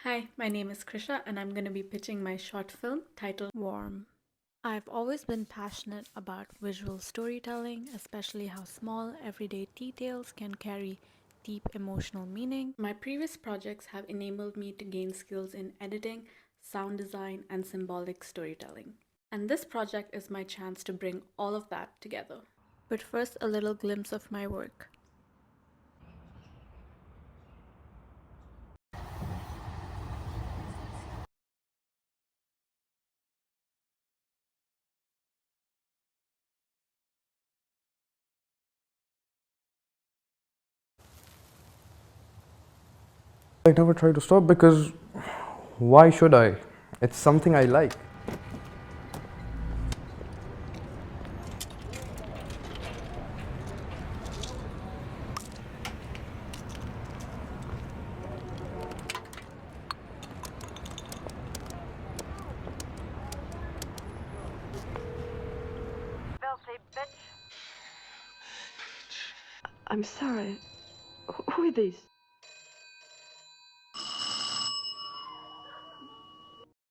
Hi, my name is Krisha and I'm going to be pitching my short film titled Warm. I've always been passionate about visual storytelling, especially how small, everyday details can carry deep emotional meaning. My previous projects have enabled me to gain skills in editing, sound design, and symbolic storytelling. And this project is my chance to bring all of that together. But first, a little glimpse of my work. I never try to stop because why should I? It's something I like. Filthy bitch. I'm sorry. Who are these?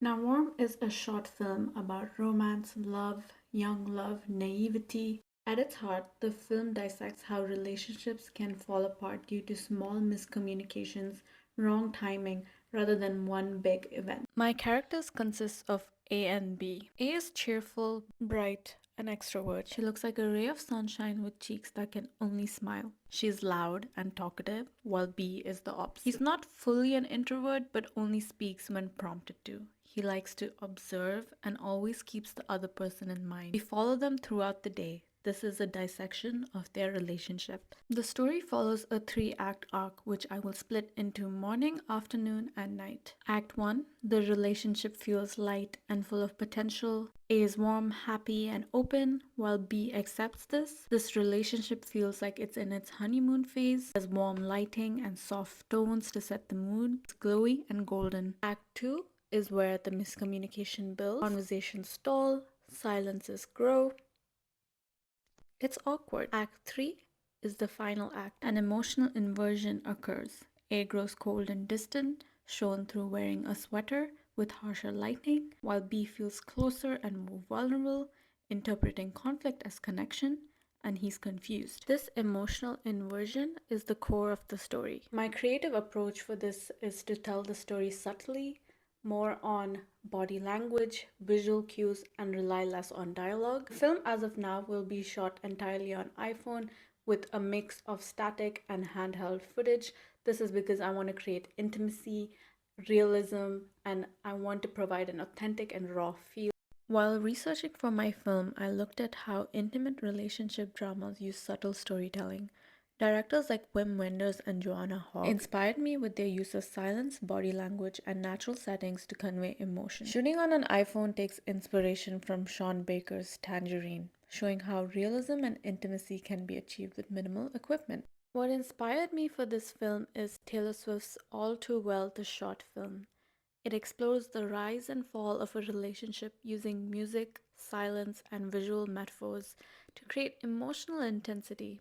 Now, Warm is a short film about romance, love, young love, naivety. At its heart, the film dissects how relationships can fall apart due to small miscommunications, wrong timing, rather than one big event. My characters consist of A and B. A is cheerful, bright, an extrovert. She looks like a ray of sunshine with cheeks that can only smile. She's loud and talkative, while B is the opposite. He's not fully an introvert, but only speaks when prompted to. He likes to observe and always keeps the other person in mind. We follow them throughout the day. This is a dissection of their relationship. The story follows a three-act arc, which I will split into morning, afternoon, and night. Act 1, the relationship feels light and full of potential. A is warm, happy, and open, while B accepts this. This relationship feels like it's in its honeymoon phase. There's warm lighting and soft tones to set the mood. It's glowy and golden. Act 2 is where the miscommunication builds. Conversations stall, silences grow, it's awkward. Act 3 is the final act. An emotional inversion occurs. A grows cold and distant, shown through wearing a sweater with harsher lighting, while B feels closer and more vulnerable, interpreting conflict as connection, and he's confused. This emotional inversion is the core of the story. My creative approach for this is to tell the story subtly, more on body language, visual cues, and rely less on dialogue. The film as of now will be shot entirely on iPhone with a mix of static and handheld footage. This is because I want to create intimacy, realism, and I want to provide an authentic and raw feel. While researching for my film, I looked at how intimate relationship dramas use subtle storytelling. Directors like Wim Wenders and Joanna Hogg inspired me with their use of silence, body language, and natural settings to convey emotion. Shooting on an iPhone takes inspiration from Sean Baker's Tangerine, showing how realism and intimacy can be achieved with minimal equipment. What inspired me for this film is Taylor Swift's All Too Well the short film. It explores the rise and fall of a relationship using music, silence, and visual metaphors to create emotional intensity.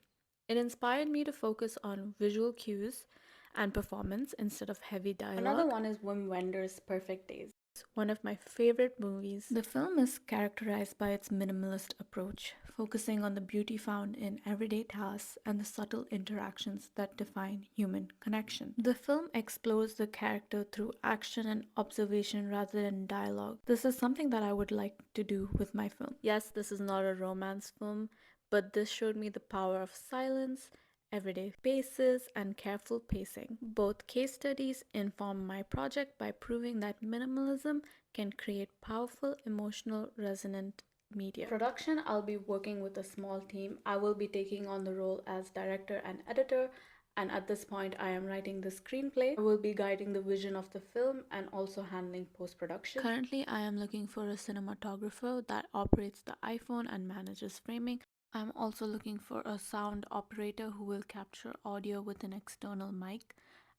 It inspired me to focus on visual cues and performance instead of heavy dialogue. Another one is Wim Wenders' Perfect Days, one of my favorite movies. The film is characterized by its minimalist approach, focusing on the beauty found in everyday tasks and the subtle interactions that define human connection. The film explores the character through action and observation rather than dialogue. This is something that I would like to do with my film. Yes, this is not a romance film, but this showed me the power of silence, everyday spaces, and careful pacing. Both case studies inform my project by proving that minimalism can create powerful, emotional, resonant media. Production, I'll be working with a small team. I will be taking on the role as director and editor. And at this point, I am writing the screenplay. I will be guiding the vision of the film and also handling post production. Currently, I am looking for a cinematographer that operates the iPhone and manages framing. I'm also looking for a sound operator who will capture audio with an external mic,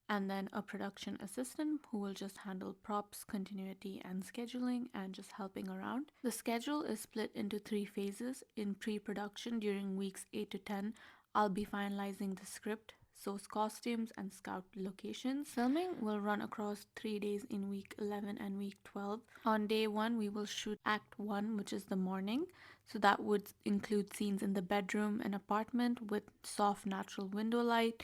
and then a production assistant who will just handle props, continuity, and scheduling and just helping around. The schedule is split into 3 phases. In pre production, during weeks 8 to 10, I'll be finalizing the script, source costumes, and scout locations. Filming will run across 3 days in week 11 and week 12. On day 1, we will shoot Act 1, which is the morning. So that would include scenes in the bedroom and apartment with soft natural window light,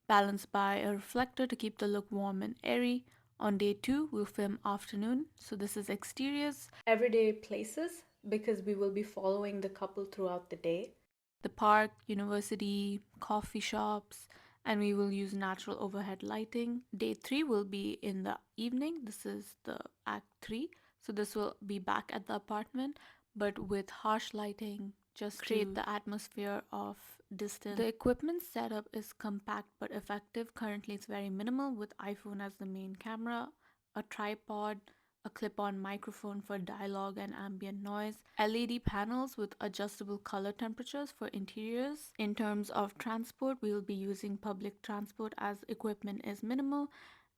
balanced by a reflector to keep the look warm and airy. On day 2, we'll film afternoon. So this is exteriors, everyday places, because we will be following the couple throughout the day. The park, university, coffee shops, and we will use natural overhead lighting. Day 3 will be in the evening. This is the Act 3. So this will be back at the apartment, but with harsh lighting just to create the atmosphere of distance. The equipment setup is compact but effective. Currently, it's very minimal with iPhone as the main camera, a tripod, a clip-on microphone for dialogue and ambient noise, LED panels with adjustable color temperatures for interiors. In terms of transport, we will be using public transport as equipment is minimal,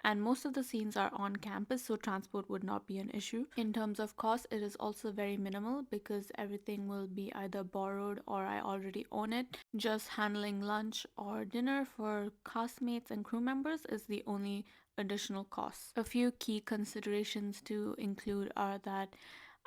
and most of the scenes are on campus, so transport would not be an issue. In terms of cost, it is also very minimal because everything will be either borrowed or I already own it. Just handling lunch or dinner for castmates and crew members is the only additional costs. A few key considerations to include are that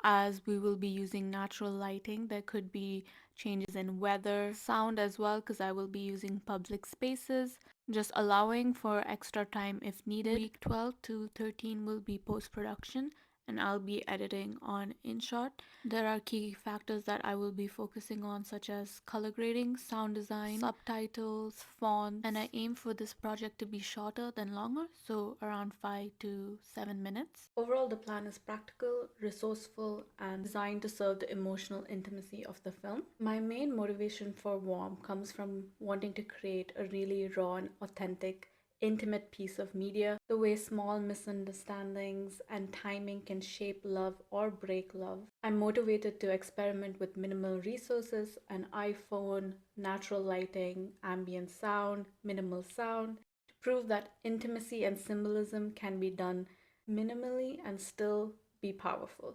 as we will be using natural lighting, there could be changes in weather, sound as well, because I will be using public spaces, just allowing for extra time if needed. Week 12 to 13 will be post-production and I'll be editing on InShot. There are key factors that I will be focusing on, such as color grading, sound design, subtitles, fonts, and I aim for this project to be shorter than longer, so around 5 to 7 minutes. Overall, the plan is practical, resourceful, and designed to serve the emotional intimacy of the film. My main motivation for Warm comes from wanting to create a really raw and authentic intimate piece of media, the way small misunderstandings and timing can shape love or break love. I'm motivated to experiment with minimal resources, an iPhone, natural lighting, ambient sound, minimal sound, to prove that intimacy and symbolism can be done minimally and still be powerful.